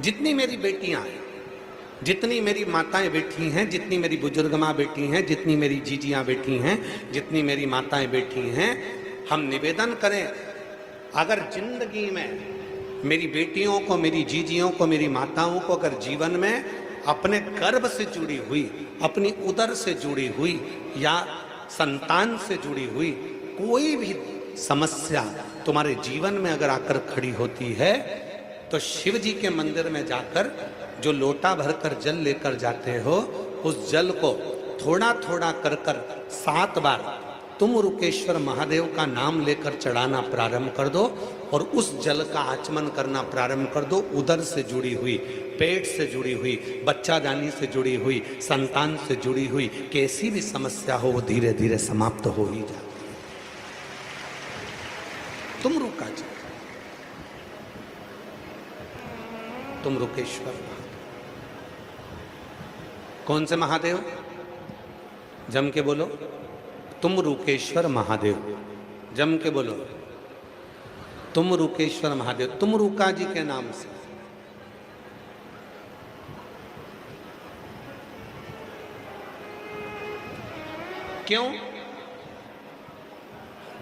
जितनी मेरी बेटियां हैं, जितनी मेरी माताएं बैठी हैं, जितनी मेरी बुजुर्ग माँ बैठी हैं, जितनी मेरी जीजियां बैठी हैं, जितनी मेरी माताएं बैठी हैं, हम निवेदन करें, अगर जिंदगी में मेरी बेटियों को, मेरी जीजियों को, मेरी माताओं को अगर जीवन में अपने गर्भ से जुड़ी हुई, अपनी उदर से जुड़ी हुई या संतान से जुड़ी हुई कोई भी समस्या तुम्हारे जीवन में अगर आकर खड़ी होती है, तो शिव जी के मंदिर में जाकर जो लोटा भरकर जल लेकर जाते हो, उस जल को थोड़ा थोड़ा कर 7 बार तुम रुकेश्वर महादेव का नाम लेकर चढ़ाना प्रारंभ कर दो और उस जल का आचमन करना प्रारंभ कर दो। उदर से जुड़ी हुई, पेट से जुड़ी हुई, बच्चा दानी से जुड़ी हुई, संतान से जुड़ी हुई कैसी भी समस्या हो, वो धीरे धीरे समाप्त हो ही जाती है। तुम रुका जी, तुम रुकेश्वर महादेव। कौन से महादेव? जम के बोलो, तुम रुकेश्वर महादेव। जम के बोलो, तुम रुकेश्वर महादेव। तुम रुका जी के नाम से। क्यों?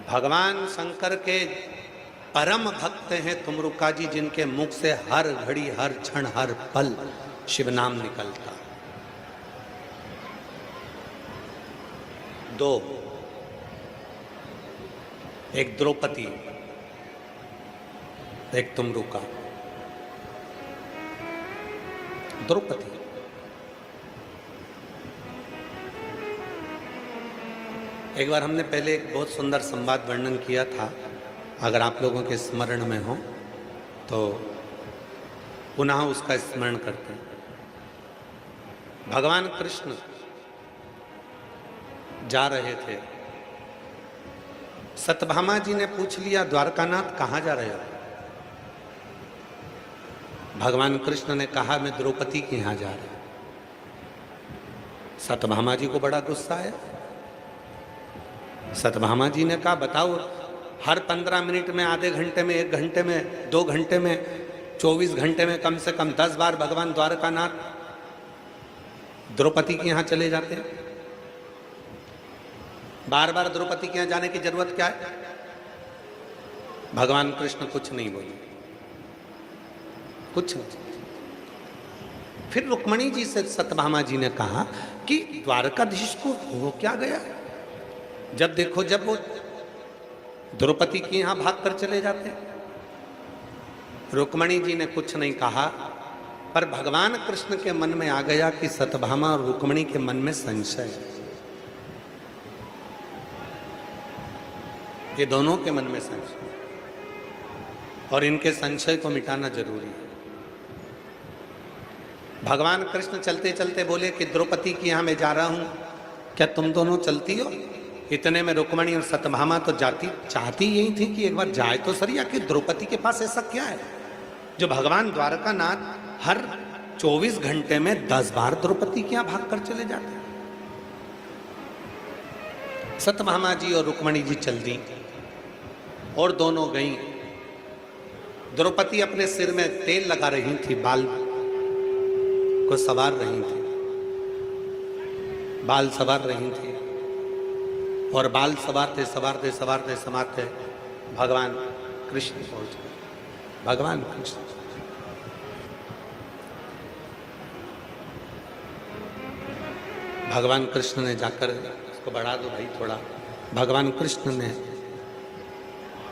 भगवान शंकर के परम भक्त हैं तुमरुका जी, जिनके मुख से हर घड़ी, हर क्षण, हर पल शिव नाम निकलता। 2, एक द्रौपदी, एक तुमरुका। द्रौपदी एक बार हमने पहले एक बहुत सुंदर संवाद वर्णन किया था, अगर आप लोगों के स्मरण में हो तो पुनः उसका स्मरण करते हैं। भगवान कृष्ण जा रहे थे, सत्यभामा जी ने पूछ लिया, द्वारकानाथ कहाँ जा रहे हो? भगवान कृष्ण ने कहा, मैं द्रौपदी के यहाँ जा रहा हूं। सत्यभामा जी को बड़ा गुस्सा आया। सत्यभामा जी ने कहा, बताओ, हर 15 मिनट में, आधे घंटे में, 1 घंटे में, 2 घंटे में, 24 घंटे में कम से कम 10 बार भगवान द्वारकानाथ द्रौपदी के यहाँ चले जाते हैं। बार बार द्रौपदी के यहाँ जाने की जरूरत क्या है? भगवान कृष्ण कुछ नहीं बोले, कुछ नहीं। फिर रुक्मणी जी से सत्यभामा जी ने कहा कि द्वारकाधीश को हो क्या गया? जब देखो जब वो द्रौपदी के यहाँ भाग कर चले जाते। रुक्मणी जी ने कुछ नहीं कहा, पर भगवान कृष्ण के मन में आ गया कि सत्यभामा और रुक्मणी के मन में संशय है। ये दोनों के मन में संशय, और इनके संशय को मिटाना जरूरी है। भगवान कृष्ण चलते चलते बोले कि द्रौपदी के यहाँ मैं जा रहा हूं, क्या तुम दोनों चलती हो? इतने में रुक्मणी और सत्यभामा तो चाहती यही थी कि एक बार जाए तो सही, आखिर द्रौपदी के पास ऐसा क्या है जो भगवान द्वारकानाथ हर 24 घंटे में 10 बार द्रौपदी के यहाँ भाग कर चले जाते हैं। सत्यभामा जी और रुक्मणी जी चल दी और दोनों गईं। द्रौपदी अपने सिर में तेल लगा रही थी, बाल को सवार रही थी, बाल सवार रही थी, और बाल सवारते सवारते सवारते समारते भगवान कृष्ण पहुंच गए। भगवान कृष्ण भगवान कृष्ण ने जाकर, इसको बढ़ा दो भाई थोड़ा, भगवान कृष्ण ने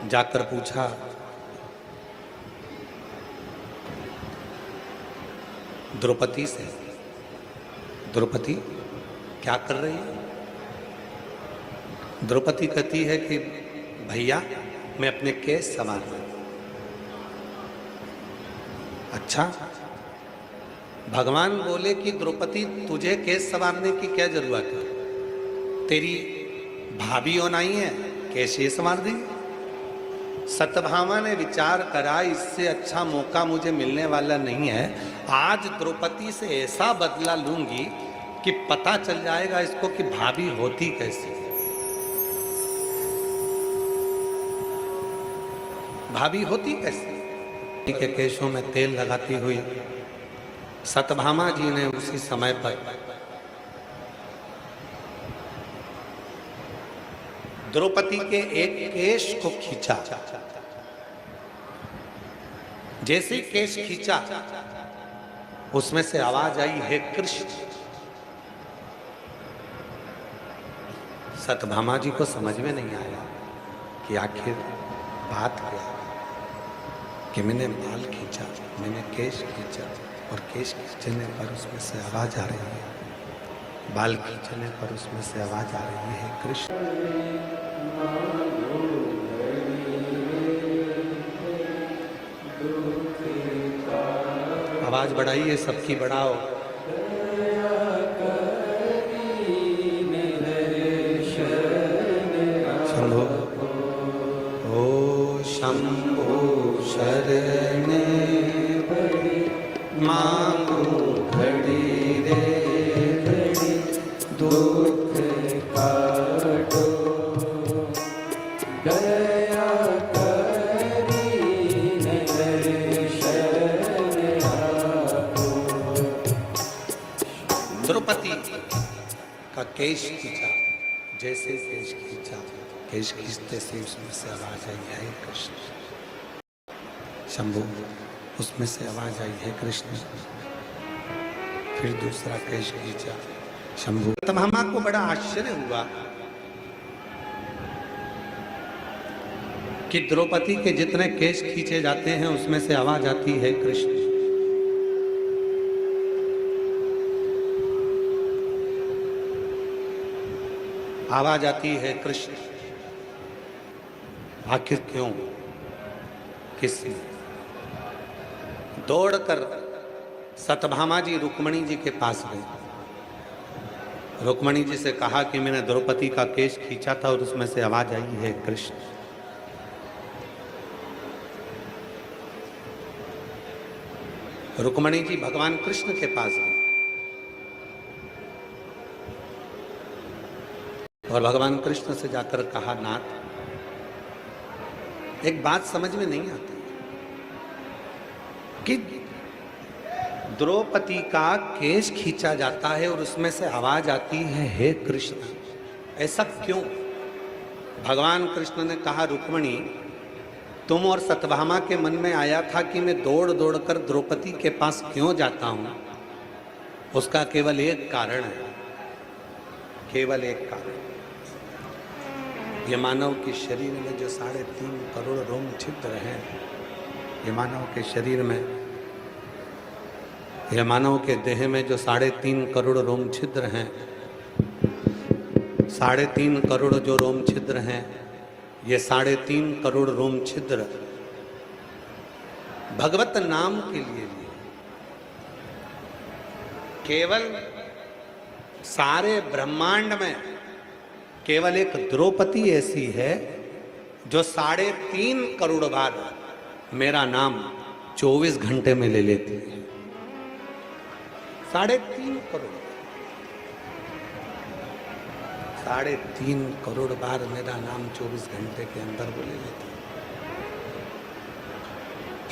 जाकर पूछा, द्रौपदी से, द्रौपदी क्या कर रही है? द्रौपदी कहती है कि भैया मैं अपने केस संवार रही हूं। अच्छा, भगवान बोले कि द्रौपदी तुझे केस संवारने की क्या जरूरत है? तेरी भाभी होना ही है, कैसे संवार देंगे? सत्यभामा ने विचार करा, इससे अच्छा मौका मुझे मिलने वाला नहीं है। आज द्रौपदी से ऐसा बदला लूंगी कि पता चल जाएगा इसको कि भाभी होती कैसी, भाभी होती कैसी। के केशों में तेल लगाती हुई सत्यभामा जी ने उसी समय पर द्रौपदी के एक केश को खींचा। जैसे ही केश खींचा उसमें से आवाज आई, हे कृष्ण। सत्यभामा जी को समझ में नहीं आया कि आखिर बात क्या है, कि मैंने बाल खींचा, मैंने केश खींचा और केश खींचने पर उसमें से आवाज आ रही है, बाल खींचने पर उसमें से आवाज आ रही है, हे कृष्ण। आवाज बढ़ाइए, सबकी बढ़ाओ। शंभो ओ शंभो शरण मांगो घड़ी रे घड़ी, दुख काटो दया द्रौपदी का केश खींचा। जैसे केश खींचा, केश खींचते से उसमें से आवाज आई, है कृष्ण। शंभु, उसमें से आवाज आई, है कृष्ण। फिर दूसरा केश खींचा, शंभु। सत्यभामा को बड़ा आश्चर्य हुआ कि द्रौपदी के जितने केश खींचे जाते हैं उसमें से आवाज आती है, कृष्ण। आवाज आती है, कृष्ण। आखिर क्यों, किसने? दौड़कर सत्यभामा जी रुक्मणी जी के पास गए। रुक्मणी जी से कहा कि मैंने द्रौपदी का केश खींचा था और उसमें से आवाज आई है, कृष्ण। रुक्मणी जी भगवान कृष्ण के पास गए और भगवान कृष्ण से जाकर कहा, नाथ, एक बात समझ में नहीं आती कि द्रौपदी का केश खींचा जाता है और उसमें से आवाज आती है, हे कृष्ण। ऐसा क्यों? भगवान कृष्ण ने कहा, रुक्मणी, तुम और सत्यभामा के मन में आया था कि मैं दौड़ दौड़ कर द्रौपदी के पास क्यों जाता हूं, उसका केवल एक कारण है, केवल एक कारण। ये मानव के शरीर में जो 3.5 करोड़ रोम छिद्र हैं, ये मानव के शरीर में, ये मानव के देह में जो 3.5 करोड़ रोम छिद्र हैं, 3.5 करोड़ जो रोम छिद्र हैं, ये 3.5 करोड़ रोम छिद्र भगवत नाम के लिए केवल सारे ब्रह्मांड में केवल एक द्रौपदी ऐसी है जो 3.5 करोड़ बार मेरा नाम 24 घंटे में ले लेती है। 3.5 करोड़, 3.5 करोड़ बार मेरा नाम 24 घंटे के अंदर वो ले लेती है।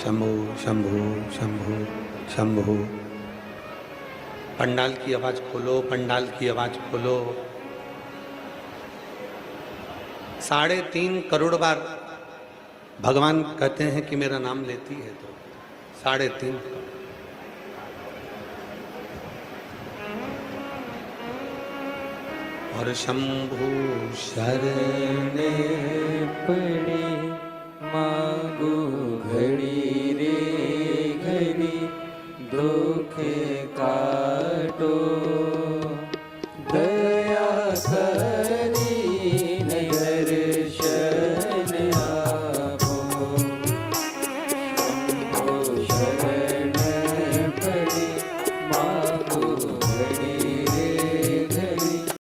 शंभु शंभु शंभु शंभु। पंडाल की आवाज खोलो, पंडाल की आवाज खोलो। 3.5 करोड़ बार भगवान कहते हैं कि मेरा नाम लेती है, तो 3.5। और शंभु शरण